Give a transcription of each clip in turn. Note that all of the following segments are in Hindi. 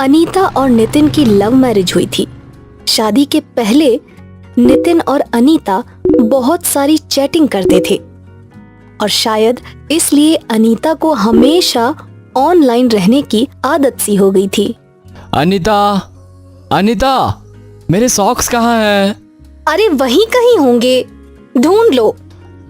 अनीता और नितिन की लव मैरिज हुई थी। शादी के पहले नितिन और अनीता बहुत सारी चैटिंग करते थे और शायद इसलिए अनीता को हमेशा ऑनलाइन रहने की आदत सी हो गई थी। अनीता, अनीता, मेरे सॉक्स कहाँ हैं? अरे वहीं कहीं होंगे, ढूंढ लो।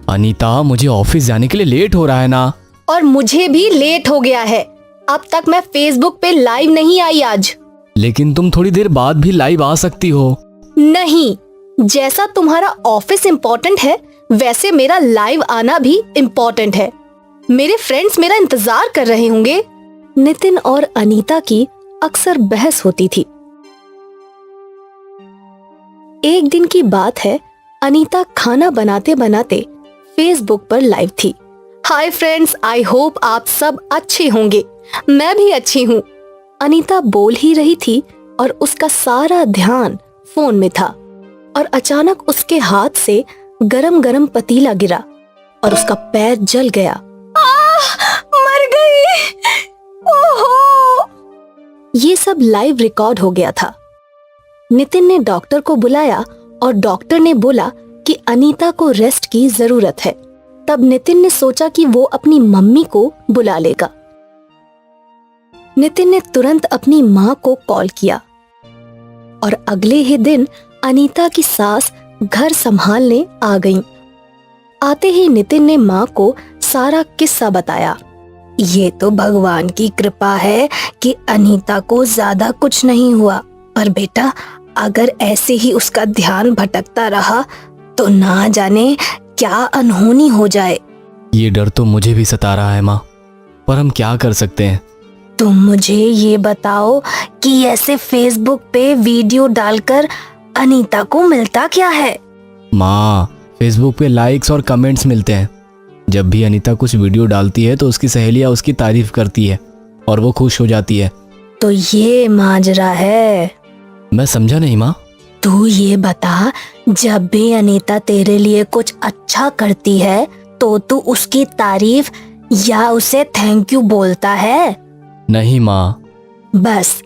अनीता, मुझे ऑफिस जाने के लिए लेट हो रहा है ना। और मुझे भी लेट हो गया है। अब तक मैं फेसबुक पे लाइव नहीं आई आज। लेकिन तुम थोड़ी देर बाद भी लाइव आ सकती हो। नहीं, जैसा तुम्हारा ऑफिस इम्पोर्टेंट है वैसे मेरा लाइव आना भी इम्पोर्टेंट है। मेरे फ्रेंड्स मेरा इंतजार कर रहे होंगे। नितिन और अनीता की अक्सर बहस होती थी। एक दिन की बात है, अनीता खाना बनाते बनाते फेसबुक पर लाइव थी। हाय फ्रेंड्स, आई होप आप सब अच्छे होंगे। मैं भी अच्छी हूँ। अनीता बोल ही रही थी और उसका सारा ध्यान फोन में था और अचानक उसके हाथ से गरम गरम पतीला गिरा और उसका पैर जल गया। मर गई। ओहो! ये सब लाइव रिकॉर्ड हो गया था। नितिन ने डॉक्टर को बुलाया और डॉक्टर ने बोला कि अनीता को रेस्ट की जरूरत है। तब नितिन ने सोचा कि वो अपनी मम्मी को बुला लेगा। नितिन ने तुरंत अपनी माँ को कॉल किया और अगले ही दिन अनीता की सास घर संभालने आ गईं। आते ही नितिन ने माँ को सारा किस्सा बताया। ये तो भगवान की कृपा है कि अनीता को ज्यादा कुछ नहीं हुआ, पर बेटा अगर ऐसे ही उसका ध्यान भटकता रहा तो ना जाने क्या अनहोनी हो जाए। ये डर तो मुझे भी सता रहा है माँ, पर हम क्या कर सकते हैं? तुम मुझे ये बताओ कि ऐसे फेसबुक पे वीडियो डालकर अनीता को मिलता क्या है? माँ, फेसबुक पे लाइक्स और कमेंट्स मिलते हैं। जब भी अनीता कुछ वीडियो डालती है तो उसकी सहेलियाँ उसकी तारीफ करती है और वो खुश हो जाती है। तो ये माजरा है। मैं समझा नहीं माँ। तू ये बता, जब भी अनीता तेरे लिए कुछ अच्छा करती है तो तू उसकी तारीफ या उसे थैंक यू बोलता है? नहीं माँ। बस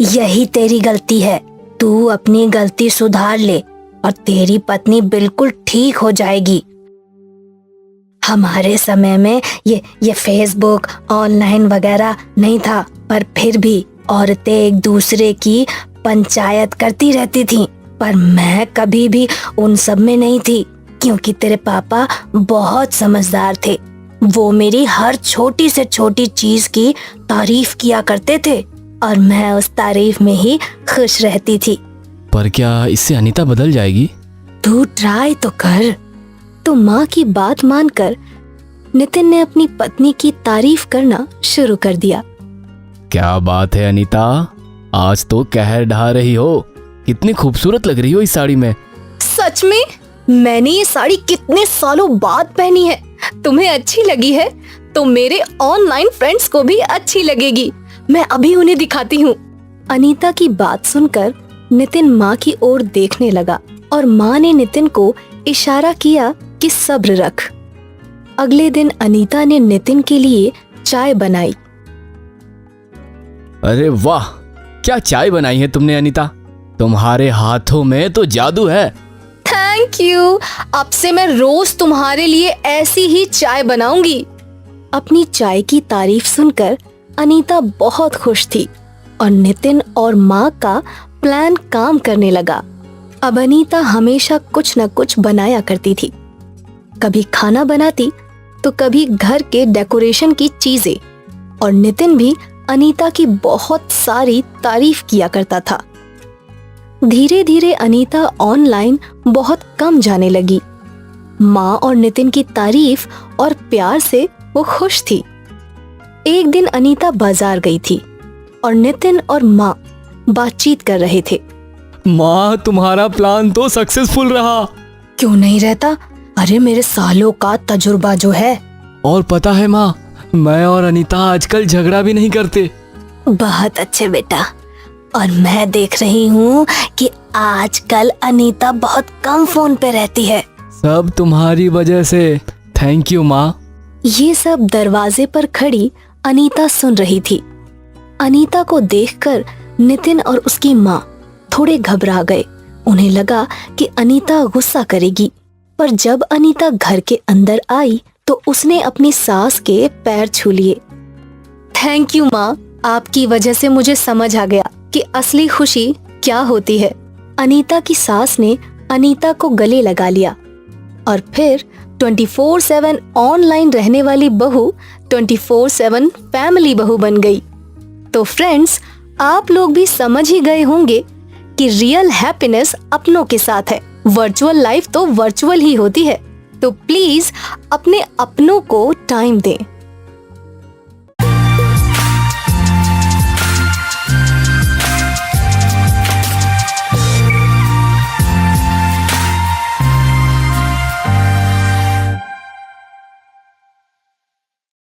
यही तेरी गलती है। तू अपनी गलती सुधार ले और तेरी पत्नी बिल्कुल ठीक हो जाएगी। हमारे समय में ये फेसबुक ऑनलाइन वगैरह नहीं था, पर फिर भी औरतें एक दूसरे की पंचायत करती रहती थीं। पर मैं कभी भी उन सब में नहीं थी, क्योंकि तेरे पापा बहुत समझदार थे। वो मेरी हर छोटी से छोटी चीज की तारीफ किया करते थे और मैं उस तारीफ में ही खुश रहती थी। पर क्या इससे अनीता बदल जाएगी? तू ट्राई तो कर। तो माँ की बात मानकर नितिन ने अपनी पत्नी की तारीफ करना शुरू कर दिया। क्या बात है अनीता, आज तो कहर ढा रही हो। कितनी खूबसूरत लग रही हो इस साड़ी में। सच में? मैंने ये साड़ी कितने सालों बाद पहनी है। तुम्हें अच्छी लगी है तो मेरे ऑनलाइन फ्रेंड्स को भी अच्छी लगेगी। मैं अभी उन्हें दिखाती हूँ। अनीता की बात सुनकर नितिन माँ की ओर देखने लगा और माँ ने नितिन को इशारा किया कि सब्र रख। अगले दिन अनीता ने नितिन के लिए चाय बनाई। अरे वाह, क्या चाय बनाई है तुमने अनीता। तुम्हारे हाथों में तो जादू है। Thank you. अब से मैं रोज तुम्हारे लिए ऐसी ही चाय बनाऊंगी। अपनी चाय की तारीफ सुनकर अनीता बहुत खुश थी और नितिन और माँ का प्लान काम करने लगा। अब अनीता हमेशा कुछ न कुछ बनाया करती थी। कभी खाना बनाती तो कभी घर के डेकोरेशन की चीजें, और नितिन भी अनीता की बहुत सारी तारीफ किया करता था। धीरे धीरे अनीता ऑनलाइन बहुत कम जाने लगी। माँ और नितिन की तारीफ और प्यार से वो खुश थी। एक दिन अनीता बाजार गई थी और नितिन और माँ बातचीत कर रहे थे। माँ, तुम्हारा प्लान तो सक्सेसफुल रहा। क्यों नहीं रहता? अरे मेरे सालों का तजुर्बा जो है। और पता है माँ, मैं और अनीता आजकल झगड़ा भी नहीं करते। बहुत अच्छे बेटा। और मैं देख रही हूँ कि आजकल अनीता बहुत कम फोन पे रहती है। सब तुम्हारी वजह से। थैंक यू माँ। ये सब दरवाजे पर खड़ी अनीता सुन रही थी। अनीता को देखकर नितिन और उसकी माँ थोड़े घबरा गए। उन्हें लगा कि अनीता गुस्सा करेगी, पर जब अनीता घर के अंदर आई तो उसने अपनी सास के पैर छू लिए। थैंक यू माँ, आपकी वजह से मुझे समझ आ गया कि असली खुशी क्या होती है। अनीता की सास ने अनीता को गले लगा लिया और फिर 24/7 ऑनलाइन रहने वाली बहू 24/7 फैमिली बहू बन गई। तो फ्रेंड्स, आप लोग भी समझ ही गए होंगे कि रियल हैप्पीनेस अपनों के साथ है। वर्चुअल लाइफ तो वर्चुअल ही होती है। तो प्लीज अपने अपनों को टाइम दें।